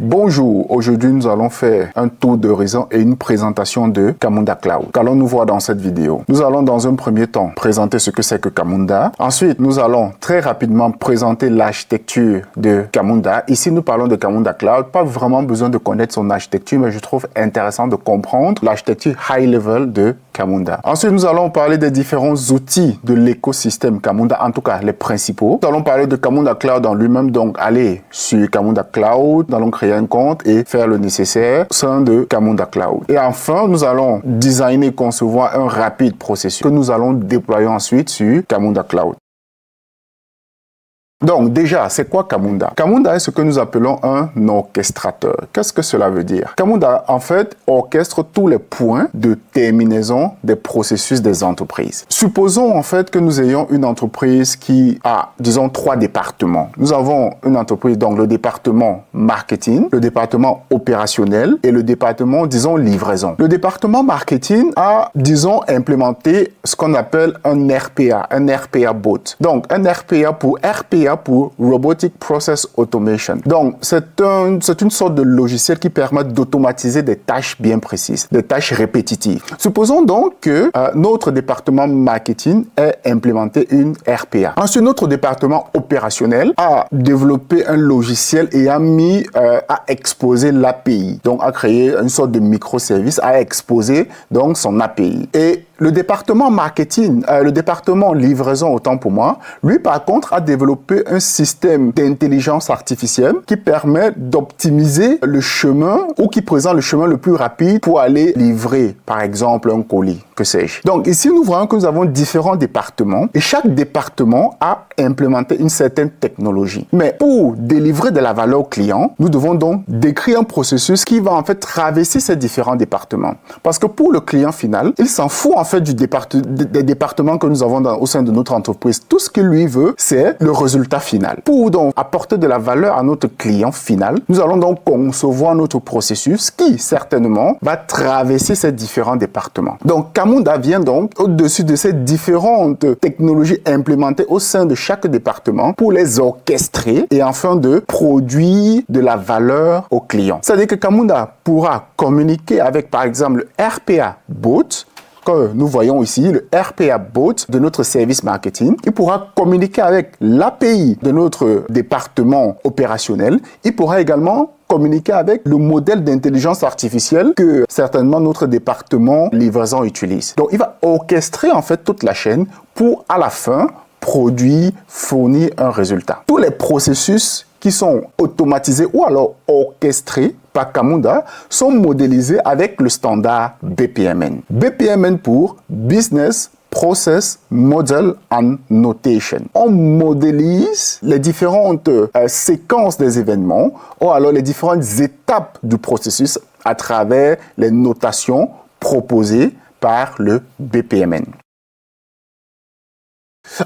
Bonjour, aujourd'hui nous allons faire un tour d'horizon et une présentation de Camunda Cloud. Qu'allons-nous voir dans cette vidéo? Nous allons dans un premier temps présenter ce que c'est que Camunda. Ensuite, nous allons très rapidement présenter l'architecture de Camunda. Ici, nous parlons de Camunda Cloud. Pas vraiment besoin de connaître son architecture, mais je trouve intéressant de comprendre l'architecture high level de Camunda. Ensuite, nous allons parler des différents outils de l'écosystème Camunda, en tout cas les principaux. Nous allons parler de Camunda Cloud en lui-même, donc aller sur Camunda Cloud, nous allons créer un compte et faire le nécessaire au sein de Camunda Cloud. Et enfin, nous allons designer, concevoir un rapide processus que nous allons déployer ensuite sur Camunda Cloud. Donc déjà, c'est quoi Camunda? Camunda est ce que nous appelons un orchestrateur. Qu'est-ce que cela veut dire? Camunda, en fait, orchestre tous les points de terminaison des processus des entreprises. Supposons en fait que nous ayons une entreprise qui a, disons, 3 départements. Nous avons une entreprise, donc le département marketing, le département opérationnel et le département, disons, livraison. Le département marketing a, disons, implémenté ce qu'on appelle un RPA bot. Donc, un RPA pour Robotic Process Automation. Donc, c'est une sorte de logiciel qui permet d'automatiser des tâches bien précises, des tâches répétitives. Supposons donc que notre département marketing ait implémenté une RPA. Ensuite, notre département opérationnel a développé un logiciel et a mis à exposer l'API. Donc, a créé une sorte de microservice, à exposer donc son API. Et le département marketing, le département livraison, autant pour moi, lui par contre a développé un système d'intelligence artificielle qui permet d'optimiser le chemin ou qui présente le chemin le plus rapide pour aller livrer, par exemple, un colis, que sais-je. Donc ici, nous voyons que nous avons différents départements et chaque département a implémenté une certaine technologie. Mais pour délivrer de la valeur au client, nous devons donc décrire un processus qui va en fait traverser ces différents départements. Parce que pour le client final, il s'en fout en fait des départements que nous avons au sein de notre entreprise. Tout ce qu'il lui veut, c'est le résultat final. Pour donc apporter de la valeur à notre client final, nous allons donc concevoir notre processus qui, certainement, va traverser ces différents départements. Donc, Camunda vient donc au-dessus de ces différentes technologies implémentées au sein de chaque département pour les orchestrer et afin de produire de la valeur au client. C'est-à-dire que Camunda pourra communiquer avec, par exemple, le RPA bot, que nous voyons ici, le RPA bot de notre service marketing. Il pourra communiquer avec l'API de notre département opérationnel. Il pourra également communiquer avec le modèle d'intelligence artificielle que certainement notre département livraison utilise. Donc, il va orchestrer en fait toute la chaîne pour, à la fin, produire, fournir un résultat. Tous les processus qui sont automatisés ou alors orchestrés par Camunda sont modélisés avec le standard BPMN. BPMN pour Business Process Model and Notation. On modélise les différentes séquences des événements ou alors les différentes étapes du processus à travers les notations proposées par le BPMN.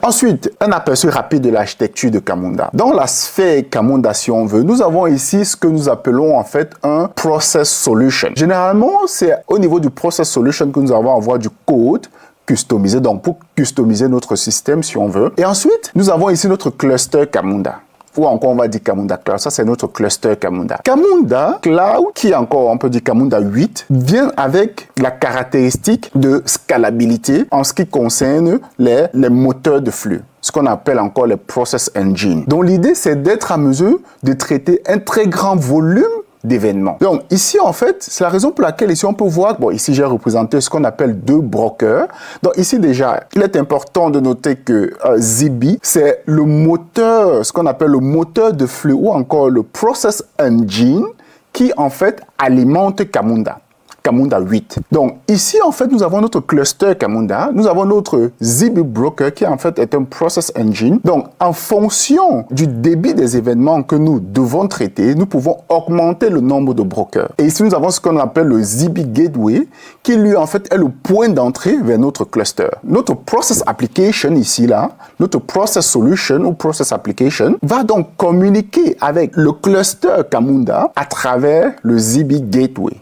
Ensuite, un aperçu rapide de l'architecture de Camunda. Dans la sphère Camunda, si on veut, nous avons ici ce que nous appelons en fait un Process Solution. Généralement, c'est au niveau du Process Solution que nous allons avoir du code customisé, donc pour customiser notre système si on veut. Et ensuite, nous avons ici notre cluster Camunda. Ou encore on va dire Camunda Cloud, ça c'est notre cluster Camunda. Camunda Cloud, qui est encore, on peut dire Camunda 8, vient avec la caractéristique de scalabilité en ce qui concerne les moteurs de flux, ce qu'on appelle encore les process engine. Donc l'idée c'est d'être à mesure de traiter un très grand volume d'événements. Donc ici en fait, c'est la raison pour laquelle ici on peut voir, bon ici j'ai représenté ce qu'on appelle 2 brokers. Donc ici déjà, il est important de noter que ZB, c'est le moteur, ce qu'on appelle le moteur de flux ou encore le process engine qui en fait alimente Camunda. Camunda 8. Donc ici en fait nous avons notre cluster Camunda, nous avons notre ZB Broker qui en fait est un process engine. Donc en fonction du débit des événements que nous devons traiter, nous pouvons augmenter le nombre de brokers. Et ici nous avons ce qu'on appelle le ZB Gateway qui lui en fait est le point d'entrée vers notre cluster. Notre process application ici là, notre process solution ou process application va donc communiquer avec le cluster Camunda à travers le ZB Gateway.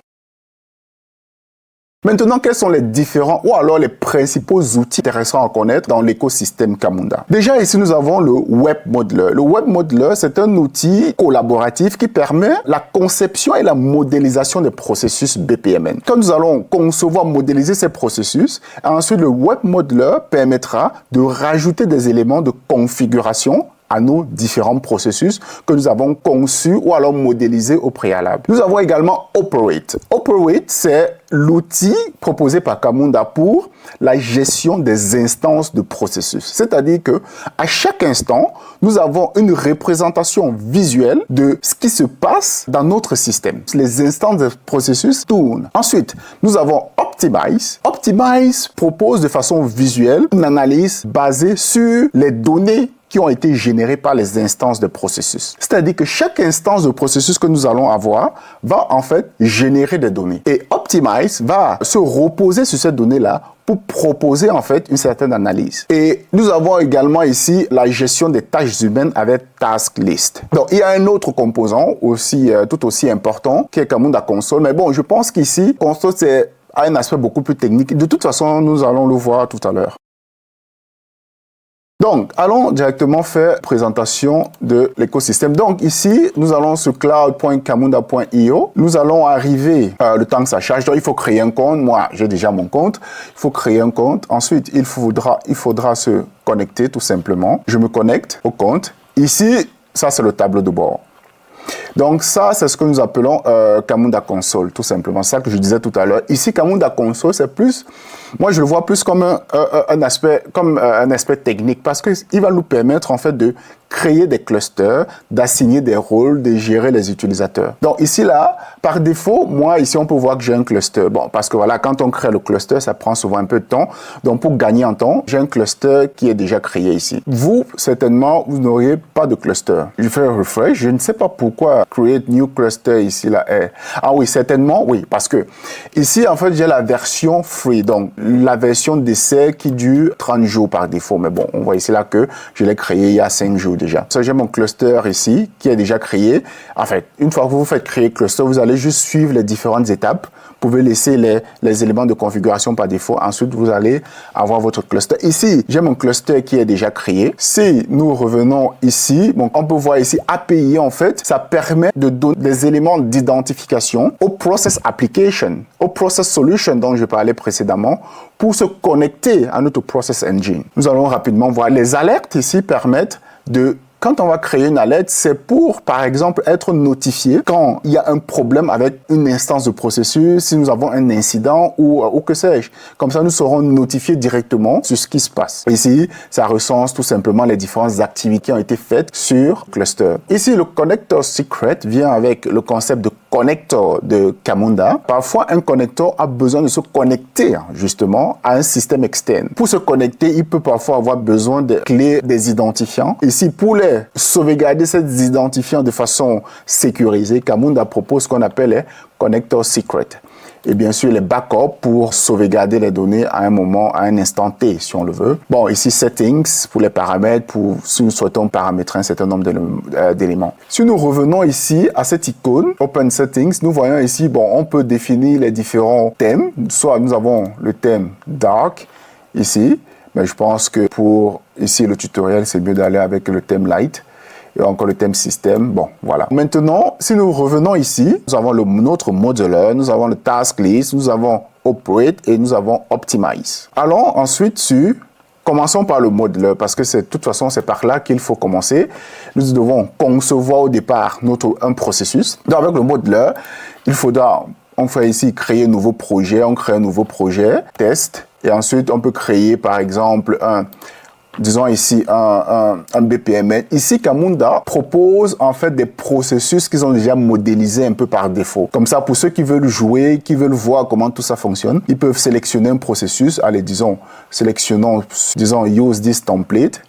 Maintenant, quels sont les différents ou alors les principaux outils intéressants à connaître dans l'écosystème Camunda? Déjà, ici, nous avons le Web Modeler. Le Web Modeler, c'est un outil collaboratif qui permet la conception et la modélisation des processus BPMN. Quand nous allons concevoir, modéliser ces processus, ensuite, le Web Modeler permettra de rajouter des éléments de configuration à nos différents processus que nous avons conçus ou alors modélisés au préalable. Nous avons également Operate. Operate, c'est l'outil proposé par Camunda pour la gestion des instances de processus. C'est-à-dire que à chaque instant, nous avons une représentation visuelle de ce qui se passe dans notre système. Les instances de processus tournent. Ensuite, nous avons Optimize. Optimize propose de façon visuelle une analyse basée sur les données qui ont été générées par les instances de processus. C'est-à-dire que chaque instance de processus que nous allons avoir va en fait générer des données. Et Optimize va se reposer sur ces données-là pour proposer en fait une certaine analyse. Et nous avons également ici la gestion des tâches humaines avec Task List. Donc il y a un autre composant aussi tout aussi important qui est Camunda Console. Mais bon, je pense qu'ici, Console c'est un aspect beaucoup plus technique. De toute façon, nous allons le voir tout à l'heure. Donc, allons directement faire présentation de l'écosystème. Donc, ici, nous allons sur cloud.camunda.io. Nous allons arriver le temps que ça charge. Donc, il faut créer un compte. Moi, j'ai déjà mon compte. Il faut créer un compte. Ensuite, il faudra se connecter tout simplement. Je me connecte au compte. Ici, ça, c'est le tableau de bord. Donc ça, c'est ce que nous appelons Camunda Console, tout simplement. Ça que je disais tout à l'heure. Ici, Camunda Console, c'est plus, moi je le vois plus comme un aspect technique parce qu'il va nous permettre en fait de créer des clusters, d'assigner des rôles, de gérer les utilisateurs. Donc ici, là, par défaut, moi, ici, on peut voir que j'ai un cluster. Bon, parce que voilà, quand on crée le cluster, ça prend souvent un peu de temps. Donc pour gagner en temps, j'ai un cluster qui est déjà créé ici. Vous, certainement, vous n'auriez pas de cluster. Je fais un refresh. Je ne sais pas pourquoi Create New Cluster ici, là, est... Ah oui, certainement, oui, parce que ici, en fait, j'ai la version free. Donc, la version d'essai qui dure 30 jours par défaut. Mais bon, on voit ici, là, que je l'ai créé il y a 5 jours déjà. Ça, j'ai mon cluster ici qui est déjà créé. En fait, une fois que vous faites créer cluster, vous allez juste suivre les différentes étapes. Vous pouvez laisser les éléments de configuration par défaut. Ensuite, vous allez avoir votre cluster. Ici, j'ai mon cluster qui est déjà créé. Si nous revenons ici, bon, on peut voir ici API, en fait, ça permet de donner des éléments d'identification au Process Application, au Process Solution dont je parlais précédemment, pour se connecter à notre Process Engine. Nous allons rapidement voir les alertes ici permettent de... Quand on va créer une alerte, c'est pour, par exemple, être notifié quand il y a un problème avec une instance de processus, si nous avons un incident ou que sais-je. Comme ça, nous serons notifiés directement sur ce qui se passe. Ici, ça recense tout simplement les différentes activités qui ont été faites sur Cluster. Ici, le connector secret vient avec le concept de connector de Camunda. Parfois, un connector a besoin de se connecter justement à un système externe. Pour se connecter, il peut parfois avoir besoin de clés, des identifiants. Ici, pour les sauvegarder ces identifiants de façon sécurisée, Camunda propose ce qu'on appelle les connector secret. Et bien sûr, les backups pour sauvegarder les données à un moment, à un instant T, si on le veut. Bon, ici, settings pour les paramètres, pour si nous souhaitons paramétrer un certain nombre d'éléments. Si nous revenons ici à cette icône, Open Settings, nous voyons ici, bon, on peut définir les différents thèmes. Soit nous avons le thème Dark, ici. Mais je pense que pour ici le tutoriel, c'est mieux d'aller avec le thème Light et encore le thème Système. Bon, voilà. Maintenant, si nous revenons ici, nous avons notre modeler, nous avons le Task List, nous avons Operate et nous avons Optimize. Allons ensuite sur... Commençons par le modeler parce que de toute façon, c'est par là qu'il faut commencer. Nous devons concevoir au départ un processus. Donc, avec le modeler, il faudra... On fait ici créer un nouveau projet, on crée un nouveau projet, test, et ensuite on peut créer par exemple disons ici un BPMN. Ici, Camunda propose en fait des processus qu'ils ont déjà modélisés un peu par défaut. Comme ça, pour ceux qui veulent jouer, qui veulent voir comment tout ça fonctionne, ils peuvent sélectionner un processus. Allez, sélectionnons, use this template.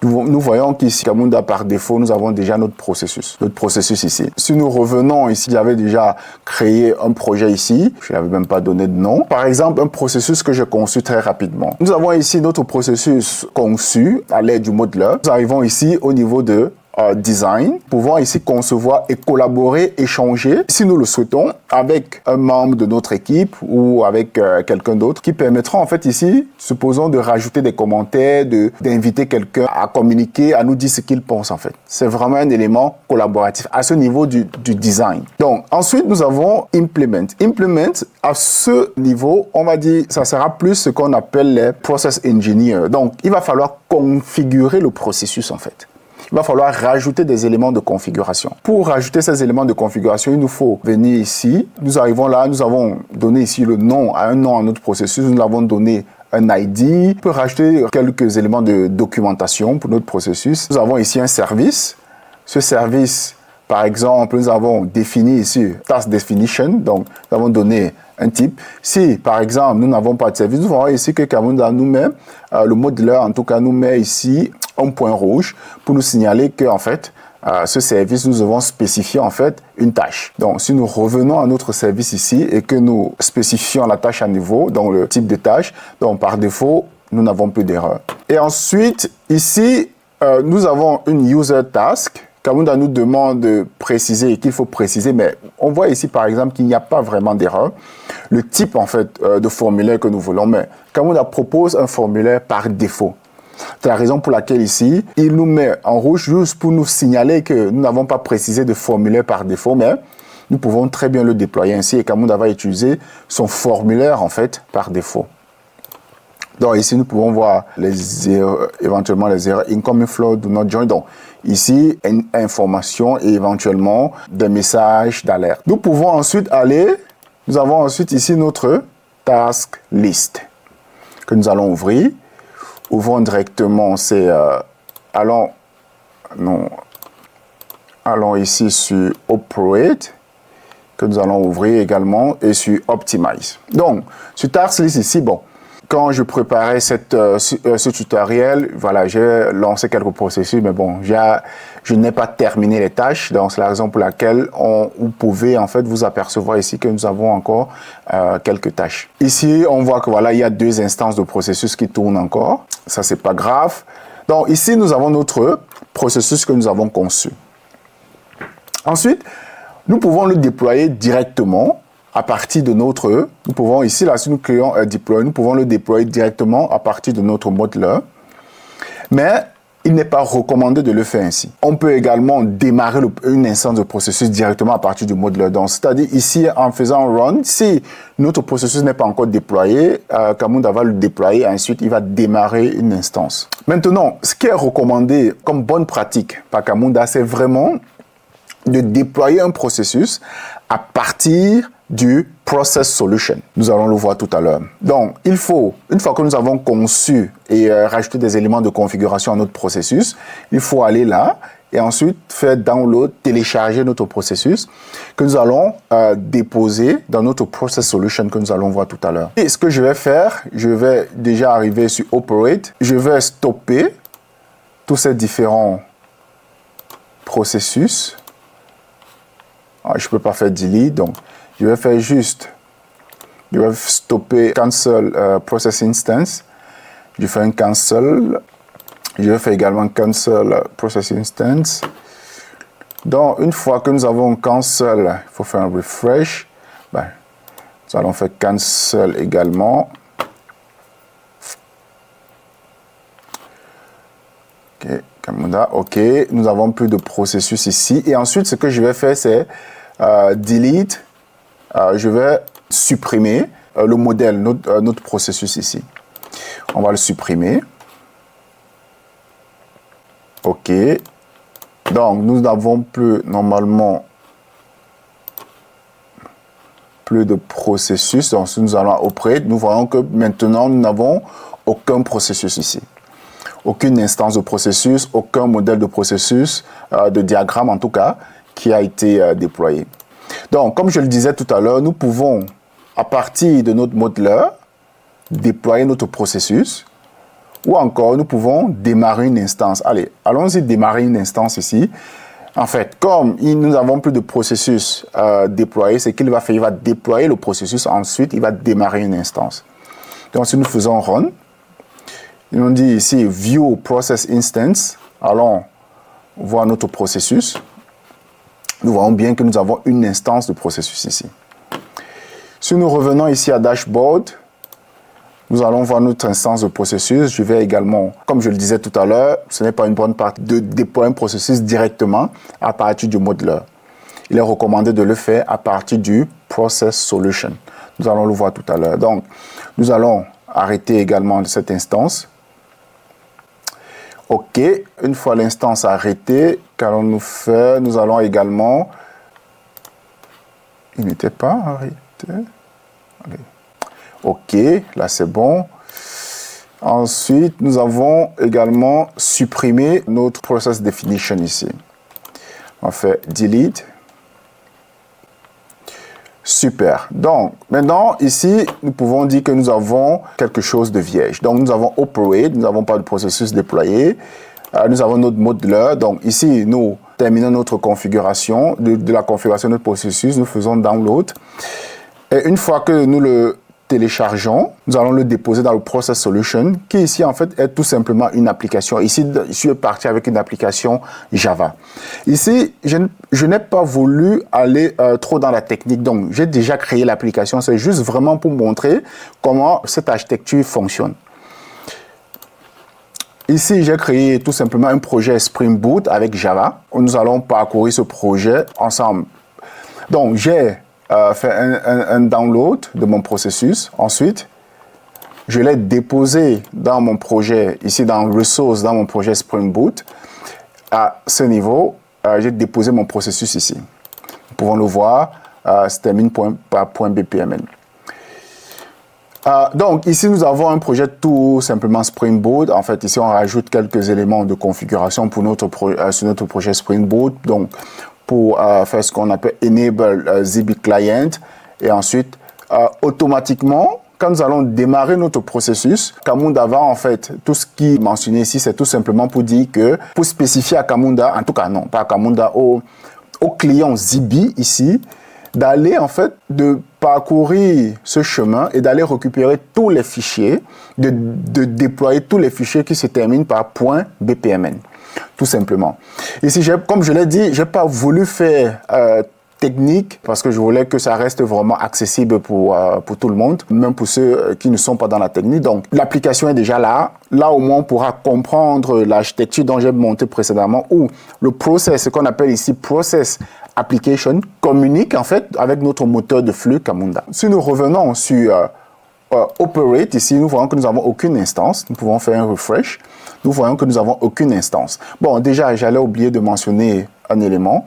Nous voyons qu'ici, Camunda, par défaut, nous avons déjà notre processus ici. Si nous revenons ici, j'avais déjà créé un projet ici. Je n'avais même pas donné de nom. Par exemple, un processus que j'ai conçu très rapidement. Nous avons ici notre processus conçu à l'aide du modeler. Nous arrivons ici au niveau de design, pouvons ici concevoir et collaborer, échanger, si nous le souhaitons, avec un membre de notre équipe ou avec quelqu'un d'autre, qui permettra en fait ici, supposons, de rajouter des commentaires, d'inviter quelqu'un à communiquer, à nous dire ce qu'il pense en fait. C'est vraiment un élément collaboratif à ce niveau du design. Donc ensuite, nous avons implement. Implement, à ce niveau, on va dire, ça sera plus ce qu'on appelle les process engineers. Donc il va falloir configurer le processus en fait. Il va falloir rajouter des éléments de configuration. Pour rajouter ces éléments de configuration, il nous faut venir ici. Nous arrivons là, nous avons donné ici le nom à notre processus. Nous l'avons donné un ID. On peut rajouter quelques éléments de documentation pour notre processus. Nous avons ici un service. Ce service, par exemple, nous avons défini ici task definition. Donc, nous avons donné un type. Si, par exemple, nous n'avons pas de service, nous voyons ici que Camunda nous met, le modeleur en tout cas nous met ici un point rouge pour nous signaler que en fait, ce service, nous avons spécifié en fait une tâche. Donc, si nous revenons à notre service ici et que nous spécifions la tâche à nouveau, donc le type de tâche, donc par défaut, nous n'avons plus d'erreur. Et ensuite, ici, nous avons une user task. Camunda nous demande de préciser et qu'il faut préciser, mais on voit ici par exemple qu'il n'y a pas vraiment d'erreur. Le type en fait de formulaire que nous voulons, mais Camunda propose un formulaire par défaut. C'est la raison pour laquelle ici, il nous met en rouge juste pour nous signaler que nous n'avons pas précisé de formulaire par défaut, mais nous pouvons très bien le déployer ainsi et Camunda va utiliser son formulaire en fait par défaut. Donc ici, nous pouvons voir les erreurs, éventuellement les erreurs incoming flow do not join. Donc ici, une information et éventuellement des messages d'alerte. Nous pouvons ensuite aller, nous avons ensuite ici notre task list que nous allons ouvrir. Ouvrons directement, allons ici sur Operate, que nous allons ouvrir également, et sur Optimize. Donc, sur Task List ici, bon, quand je préparais ce tutoriel, voilà, j'ai lancé quelques processus, mais bon, je n'ai pas terminé les tâches, donc c'est la raison pour laquelle vous pouvez en fait vous apercevoir ici que nous avons encore quelques tâches. Ici, on voit que voilà, il y a 2 instances de processus qui tournent encore. Ça, c'est pas grave. Donc ici, nous avons notre processus que nous avons conçu. Ensuite, nous pouvons le déployer directement à partir de notre, nous pouvons ici, là, si nous créons un deploy, nous pouvons le déployer directement à partir de notre modeleur. Mais il n'est pas recommandé de le faire ainsi. On peut également démarrer une instance de processus directement à partir du modeleur. Donc, c'est-à-dire ici, en faisant run, si notre processus n'est pas encore déployé, Camunda va le déployer et ensuite il va démarrer une instance. Maintenant, ce qui est recommandé comme bonne pratique par Camunda, c'est vraiment de déployer un processus à partir du process solution. Nous allons le voir tout à l'heure. Donc, il faut, une fois que nous avons conçu et rajouté des éléments de configuration à notre processus, il faut aller là et ensuite faire download, télécharger notre processus que nous allons déposer dans notre process solution que nous allons voir tout à l'heure. Et ce que je vais faire, je vais déjà arriver sur Operate. Je vais stopper tous ces différents processus. Je ne peux pas faire delete, donc je vais faire juste, je vais stopper cancel process instance. Je fais un cancel. Je vais faire également cancel process instance. Donc, une fois que nous avons cancel, il faut faire un refresh. Ben, nous allons faire cancel également. Ok, Camunda, ok. Nous avons plus de processus ici. Et ensuite, ce que je vais faire, c'est delete. Je vais supprimer le modèle, notre processus ici. On va le supprimer. OK. Donc, nous n'avons plus, normalement, plus de processus. Donc, si nous allons à Operate, nous voyons que maintenant, nous n'avons aucun processus ici. Aucune instance de processus, aucun modèle de processus, de diagramme en tout cas, qui a été déployé. Donc, comme je le disais tout à l'heure, nous pouvons, à partir de notre modeleur, déployer notre processus, ou encore, nous pouvons démarrer une instance. Allez, allons-y démarrer une instance ici. En fait, comme nous n'avons plus de processus déployé, c'est qu'il va faire, il va déployer le processus, ensuite, il va démarrer une instance. Donc, si nous faisons run, ils nous dit ici View Process Instance, allons voir notre processus, nous voyons bien que nous avons une instance de processus ici. Si nous revenons ici à Dashboard, nous allons voir notre instance de processus. Je vais également, comme je le disais tout à l'heure, ce n'est pas une bonne partie de déployer un processus directement à partir du modeler. Il est recommandé de le faire à partir du Process Solution. Nous allons le voir tout à l'heure. Donc, nous allons arrêter également cette instance. OK. Une fois l'instance arrêtée, qu'allons-nous faire? Nous allons également... Il n'était pas arrêté. Allez. OK, là c'est bon. Ensuite, nous avons également supprimé notre process definition ici. On fait delete. Super. Donc, maintenant, ici, nous pouvons dire que nous avons quelque chose de vierge. Donc, nous avons operate, nous n'avons pas de processus déployé. Nous avons notre modeler. Donc, ici, nous terminons notre configuration, de la configuration de notre processus. Nous faisons download. Et une fois que nous le téléchargeons, nous allons le déposer dans le Process Solution, qui ici, en fait, est tout simplement une application. Ici, je suis parti avec une application Java. Ici, je n'ai pas voulu aller trop dans la technique. Donc, j'ai déjà créé l'application. C'est juste vraiment pour montrer comment cette architecture fonctionne. Ici, j'ai créé tout simplement un projet Spring Boot avec Java. Nous allons parcourir ce projet ensemble. Donc, j'ai fait un download de mon processus. Ensuite, je l'ai déposé dans mon projet, ici dans Resource, dans mon projet Spring Boot. À ce niveau, j'ai déposé mon processus ici. Nous pouvons le voir, se termine par .bpml. Donc, ici, nous avons un projet tout simplement Spring Boot. En fait, ici, on rajoute quelques éléments de configuration pour sur notre projet Spring Boot. Donc, pour faire ce qu'on appelle Enable ZB Client. Et ensuite, automatiquement, quand nous allons démarrer notre processus, Camunda va en fait, tout ce qui est mentionné ici, c'est tout simplement pour dire que, pour spécifier à Camunda, en tout cas non, pas à Camunda, au client ZB ici, d'aller en fait, de parcourir ce chemin et d'aller récupérer tous les fichiers, de déployer tous les fichiers qui se terminent par .bpml. Tout simplement. Ici, comme je l'ai dit, je n'ai pas voulu faire technique parce que je voulais que ça reste vraiment accessible pour tout le monde, même pour ceux qui ne sont pas dans la technique. Donc, l'application est déjà là. Là, au moins, on pourra comprendre l'architecture dont j'ai monté précédemment où le process, ce qu'on appelle ici process application, communique en fait avec notre moteur de flux Camunda. Si nous revenons sur Operate, ici, nous voyons que nous n'avons aucune instance. Nous pouvons faire un refresh. Nous voyons que nous n'avons aucune instance. Bon, déjà, j'allais oublier de mentionner un élément.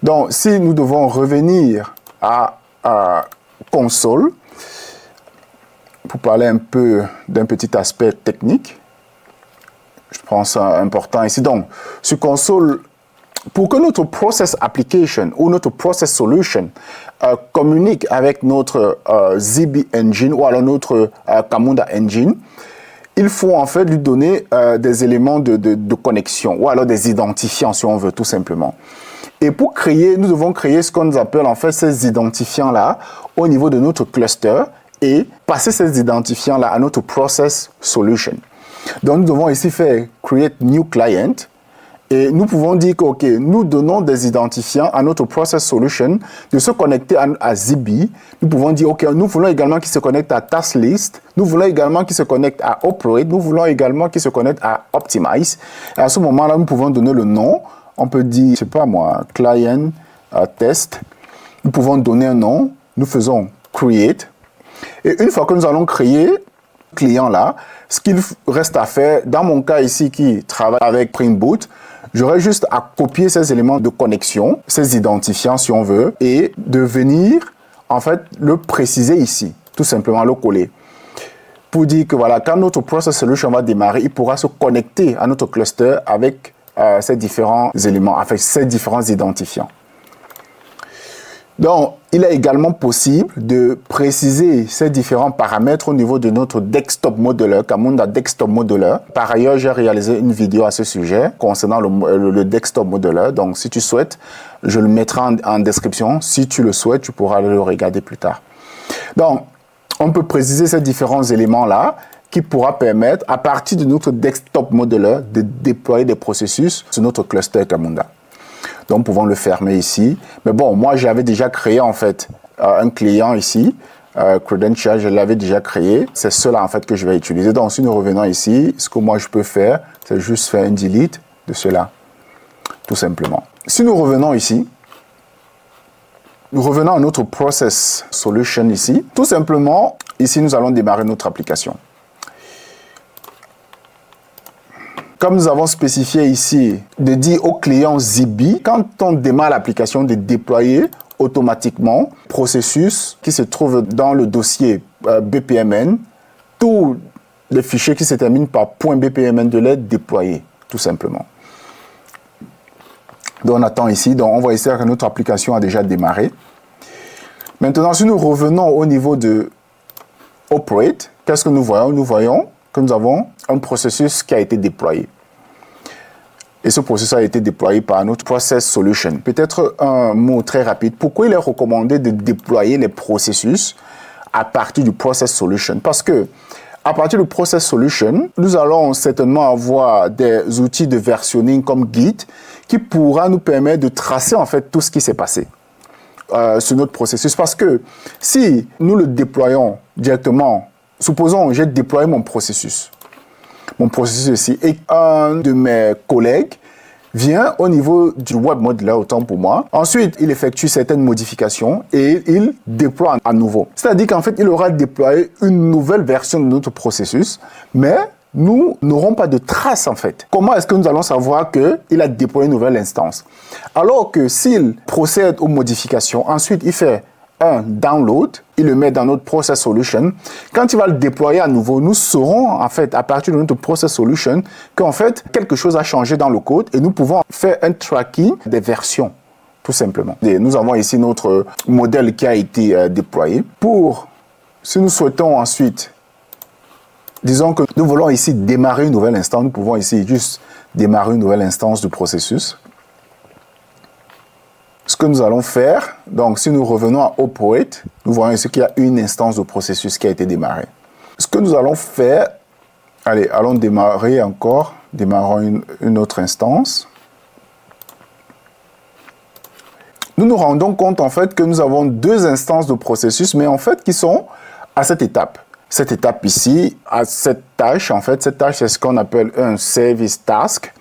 Donc, si nous devons revenir à console, pour parler un peu d'un petit aspect technique, je pense ça important ici. Donc, sur console, pour que notre process application ou notre process solution communique avec notre ZB engine ou alors notre Camunda engine, il faut en fait lui donner des éléments de connexion ou alors des identifiants si on veut tout simplement. Et pour créer, nous devons créer ce qu'on appelle en fait ces identifiants-là au niveau de notre cluster et passer ces identifiants-là à notre process solution. Donc nous devons ici faire create new client. Et nous pouvons dire que, OK, nous donnons des identifiants à notre process solution de se connecter à ZB. Nous pouvons dire, OK, nous voulons également qu'ils se connectent à task list. Nous voulons également qu'ils se connectent à operate. Nous voulons également qu'ils se connectent à optimize. Et à ce moment-là, nous pouvons donner le nom. On peut dire, je sais pas moi, client test. Nous pouvons donner un nom. Nous faisons create. Et une fois que nous allons créer client là, ce qu'il reste à faire, dans mon cas ici qui travaille avec Spring Boot, j'aurais juste à copier ces éléments de connexion, ces identifiants si on veut, et de venir en fait le préciser ici, tout simplement le coller. Pour dire que voilà, quand notre process solution va démarrer, il pourra se connecter à notre cluster avec ces différents éléments, avec ces différents identifiants. Donc, il est également possible de préciser ces différents paramètres au niveau de notre desktop modeler, Camunda Desktop Modeler. Par ailleurs, j'ai réalisé une vidéo à ce sujet concernant le desktop modeler. Donc, si tu souhaites, je le mettrai en description. Si tu le souhaites, tu pourras le regarder plus tard. Donc, on peut préciser ces différents éléments-là qui pourra permettre, à partir de notre desktop modeler, de déployer des processus sur notre cluster Camunda. Donc, nous pouvons le fermer ici. Mais bon, moi, j'avais déjà créé, en fait, un client ici. Credential, je l'avais déjà créé. C'est cela, en fait, que je vais utiliser. Donc, si nous revenons ici, ce que moi, je peux faire, c'est juste faire un delete de cela, tout simplement. Si nous revenons ici, nous revenons à notre process solution ici. Tout simplement, ici, nous allons démarrer notre application. Comme nous avons spécifié ici, de dire au client Zigbee, quand on démarre l'application, de déployer automatiquement le processus qui se trouve dans le dossier BPMN, tous les fichiers qui se terminent par .bpmn de les déployer, tout simplement. Donc on attend ici, donc on voit ici que notre application a déjà démarré. Maintenant, si nous revenons au niveau de Operate, qu'est-ce que nous voyons? Nous voyons que nous avons un processus qui a été déployé. Et ce processus a été déployé par notre Process Solution. Peut-être un mot très rapide. Pourquoi il est recommandé de déployer les processus à partir du Process Solution? Parce que à partir du Process Solution, nous allons certainement avoir des outils de versionning comme Git qui pourra nous permettre de tracer en fait tout ce qui s'est passé sur notre processus. Parce que si nous le déployons directement, supposons que j'ai déployé mon processus ici, et un de mes collègues vient au niveau du web modeler, autant pour moi. Ensuite, il effectue certaines modifications et il déploie à nouveau. C'est-à-dire qu'en fait, il aura déployé une nouvelle version de notre processus, mais nous n'aurons pas de trace en fait. Comment est-ce que nous allons savoir qu'il a déployé une nouvelle instance? Alors que s'il procède aux modifications, ensuite il fait un download, il le met dans notre Process Solution. Quand il va le déployer à nouveau, nous saurons en fait à partir de notre Process Solution qu'en fait quelque chose a changé dans le code et nous pouvons faire un tracking des versions, tout simplement. Et nous avons ici notre modèle qui a été déployé. Si nous souhaitons ensuite, disons que nous voulons ici démarrer une nouvelle instance, nous pouvons ici juste démarrer une nouvelle instance du processus. Ce que nous allons faire, donc si nous revenons à Operate, nous voyons ici qu'il y a une instance de processus qui a été démarrée. Ce que nous allons faire, allez, allons démarrer encore, démarrons une autre instance. Nous nous rendons compte en fait que nous avons deux instances de processus, mais en fait qui sont à cette étape. Cette étape ici, à cette tâche, en fait, cette tâche c'est ce qu'on appelle un service task.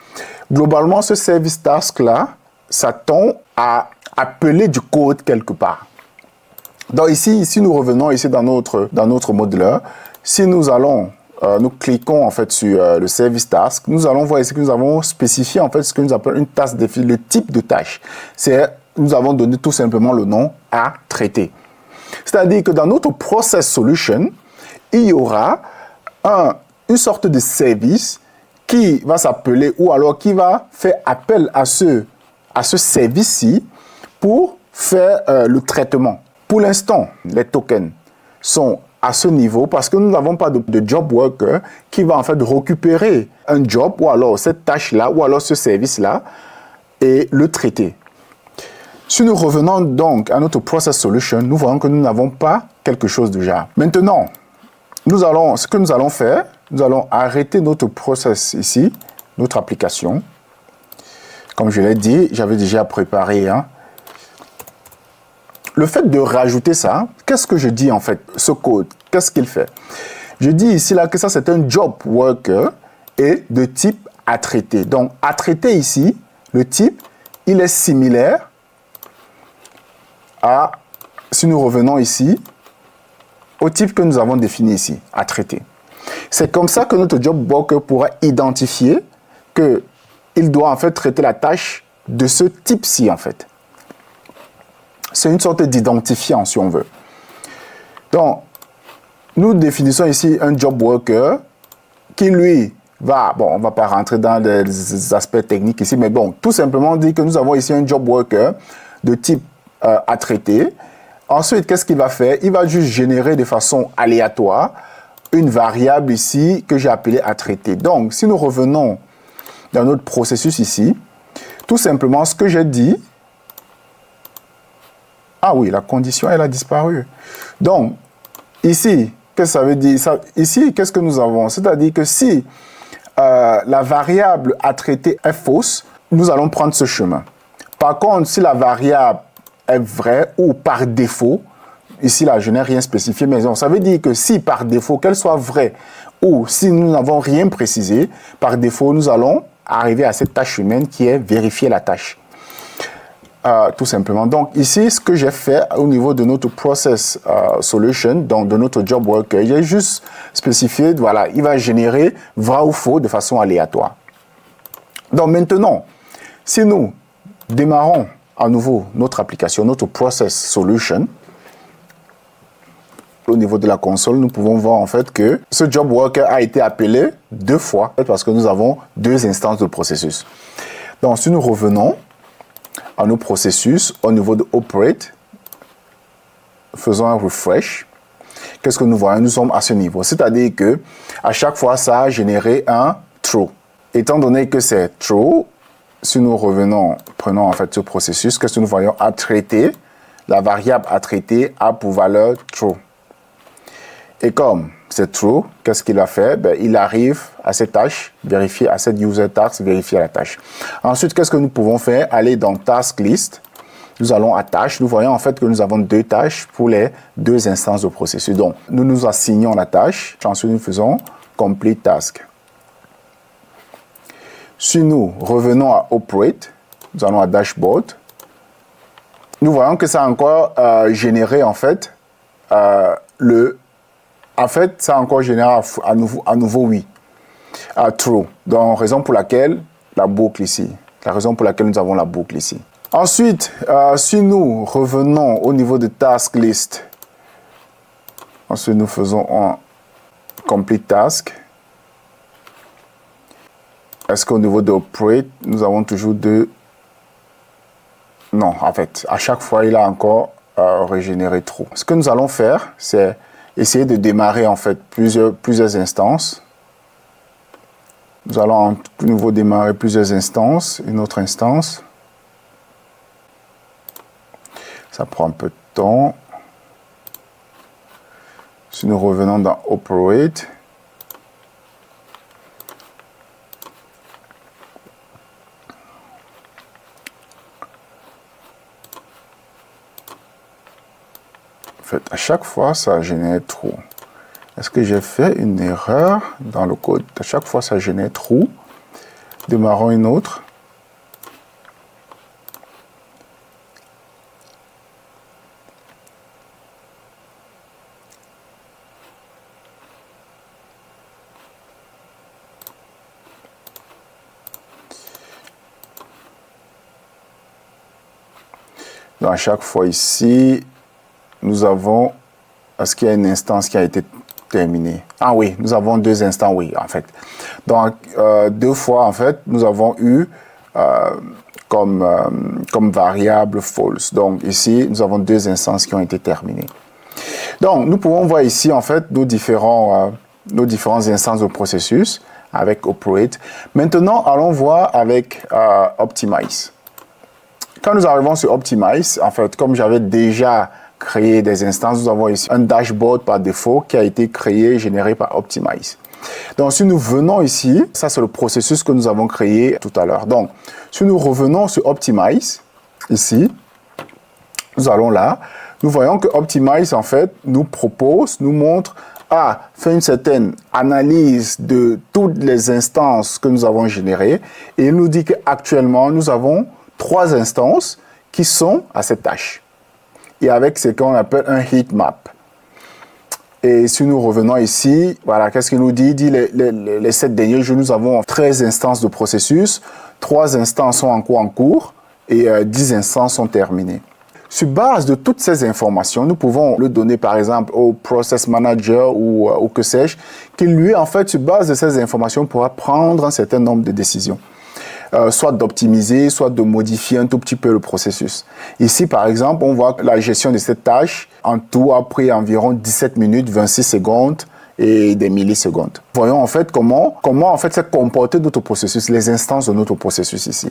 Globalement, ce service task-là, ça tend à appeler du code quelque part. Donc ici nous revenons ici dans notre modeler. Si nous allons, nous cliquons en fait sur le service task, nous allons voir ici que nous avons spécifié en fait ce que nous appelons une tâche définie, le type de tâche. Nous avons donné tout simplement le nom à traiter. C'est-à-dire que dans notre process solution, il y aura une sorte de service qui va s'appeler ou alors qui va faire appel à ce service-ci pour faire le traitement. Pour l'instant, les tokens sont à ce niveau parce que nous n'avons pas de job worker qui va en fait récupérer un job ou alors cette tâche-là ou alors ce service-là et le traiter. Si nous revenons donc à notre process solution, nous voyons que nous n'avons pas quelque chose de genre. Maintenant, ce que nous allons faire, nous allons arrêter notre process ici, notre application. Comme je l'ai dit, j'avais déjà préparé. Le fait de rajouter ça, qu'est-ce que je dis en fait, ce code? Qu'est-ce qu'il fait? Je dis ici là que ça c'est un job worker et de type à traiter. Donc à traiter ici, le type, il est similaire à, si nous revenons ici, au type que nous avons défini ici, à traiter. C'est comme ça que notre job worker pourra identifier qu'il doit en fait traiter la tâche de ce type-ci en fait. C'est une sorte d'identifiant si on veut. Donc, nous définissons ici un job worker qui lui va, bon, on ne va pas rentrer dans les aspects techniques ici, mais bon, tout simplement dit que nous avons ici un job worker de type à traiter. Ensuite, qu'est-ce qu'il va faire? Il va juste générer de façon aléatoire une variable ici que j'ai appelée à traiter. Donc, si nous revenons dans notre processus ici, tout simplement ce que j'ai dit, ah oui, la condition elle a disparu. Donc, ici, Qu'est-ce que ça veut dire? Ici, qu'est-ce que nous avons? C'est-à-dire que si la variable à traiter est fausse, nous allons prendre ce chemin. Par contre, si la variable est vraie ou par défaut, ici là je n'ai rien spécifié, mais ça veut dire que si par défaut, qu'elle soit vraie ou si nous n'avons rien précisé, par défaut, nous allons arriver à cette tâche humaine qui est vérifier la tâche. Tout simplement. Donc ici, ce que j'ai fait au niveau de notre process solution, donc de notre job worker, j'ai juste spécifié, voilà, il va générer vrai ou faux de façon aléatoire. Donc maintenant, si nous démarrons à nouveau notre application, notre process solution, au niveau de la console, nous pouvons voir en fait que ce job worker a été appelé 2 fois parce que nous avons 2 instances de processus. Donc si nous revenons à nos processus au niveau de operate, faisons un refresh. Qu'est-ce que nous voyons? Nous sommes à ce niveau. C'est-à-dire que à chaque fois, ça a généré un true. Étant donné que c'est true, si nous revenons, prenons en fait ce processus, qu'est-ce que nous voyons à traiter? La variable à traiter a pour valeur true. Et comme c'est true, qu'est-ce qu'il a fait? Il arrive à cette tâche, vérifier à cette user task, vérifier la tâche. Ensuite, qu'est-ce que nous pouvons faire? Aller dans task list. Nous allons à tâche. Nous voyons en fait que nous avons 2 tâches pour les 2 instances de processus. Donc, nous nous assignons la tâche. Ensuite, nous faisons complete task. Si nous revenons à operate, nous allons à dashboard. Nous voyons que ça a encore généré en fait ça a encore généré à nouveau oui, true. Donc, raison pour laquelle la boucle ici. La raison pour laquelle nous avons la boucle ici. Ensuite, si nous revenons au niveau de task list, ensuite nous faisons un complete task. Est-ce qu'au niveau de operate, nous avons toujours 2? Non, en fait, à chaque fois, il a encore régénéré true. Ce que nous allons faire, c'est essayer de démarrer en fait plusieurs instances. Nous allons à nouveau démarrer plusieurs instances, une autre instance. Ça prend un peu de temps. Si nous revenons dans Operate, en fait, à chaque fois, ça génère true. Est-ce que j'ai fait une erreur dans le code? À chaque fois, ça génère true. Démarrons une autre. Donc, à chaque fois ici, nous avons, est-ce qu'il y a une instance qui a été terminée? Ah oui, nous avons 2 instants, oui, en fait. Donc, 2 fois, en fait, nous avons eu comme variable false. Donc, ici, nous avons 2 instances qui ont été terminées. Donc, nous pouvons voir ici, en fait, nos différentes instances de processus avec Operate. Maintenant, allons voir avec Optimize. Quand nous arrivons sur Optimize, en fait, comme j'avais déjà créé des instances, nous avons ici un dashboard par défaut qui a été créé, généré par Optimize. Donc, si nous venons ici, ça c'est le processus que nous avons créé tout à l'heure. Donc, si nous revenons sur Optimize, ici, nous allons là, nous voyons que Optimize, en fait, nous propose, nous montre, fait une certaine analyse de toutes les instances que nous avons générées et il nous dit qu'actuellement, nous avons 3 instances qui sont à cette tâche. Et avec ce qu'on appelle un heat map. Et si nous revenons ici, voilà, qu'est-ce qu'il nous dit? Il dit les 7 derniers jours, nous avons 13 instances de processus, 3 instances sont en cours et 10 instances sont terminées. Sur base de toutes ces informations, nous pouvons le donner par exemple au process manager ou que sais-je, qui lui, en fait, sur base de ces informations, pourra prendre un certain nombre de décisions. Soit d'optimiser, soit de modifier un tout petit peu le processus. Ici, par exemple, on voit que la gestion de cette tâche, en tout, a pris environ 17 minutes, 26 secondes et des millisecondes. Voyons en fait comment en fait s'est comporté notre processus, les instances de notre processus ici.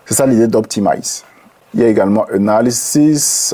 C'est ça l'idée d'Optimize. Il y a également Analysis.